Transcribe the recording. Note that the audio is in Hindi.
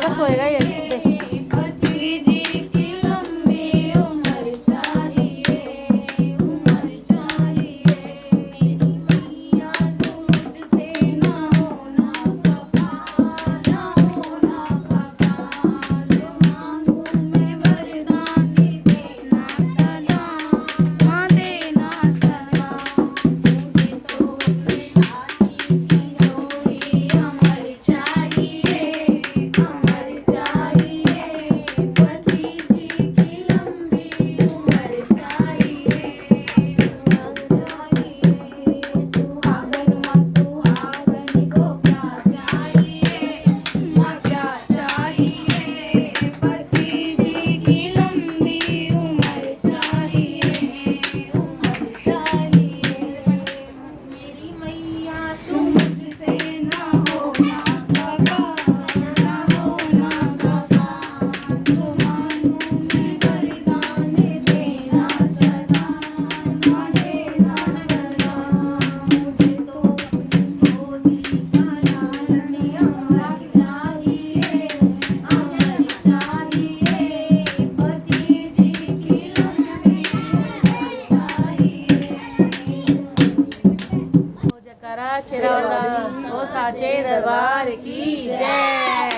ก็สวยได้อย่างนี้เด็ก भतीजी की लंबी उम्र चाहिए, उम्र चाहिए। मेरी मैया तू मुझसे ना होना खफा, ना होना खफा। जो मांगू मैं वरदान देना सदा, माँ देना सदा। मुझे तो अपने साथी की जोड़ी अमर चाहिए, अमर चाहिए। भतीजी की लंबी उम्र चाहिए, सुहागन माँ सुहागन को क्या चाहिए, माँ क्या चाहिए। भतीजी की लंबी उम्र चाहिए, उम्र चाहिए। मेरी मैया तू मुझसे ना होना खफा, ना होना खफा। जो मांगू मैं वरदान देना सदा, माँ देना सदा। मुझे तो अपनी गोदी का लालन अमर चाहिए, अमर चाहिए। भतीजी की लंबी उम्र चाहिए। जयकारा शेरावाला वो साचे दरबार की जय।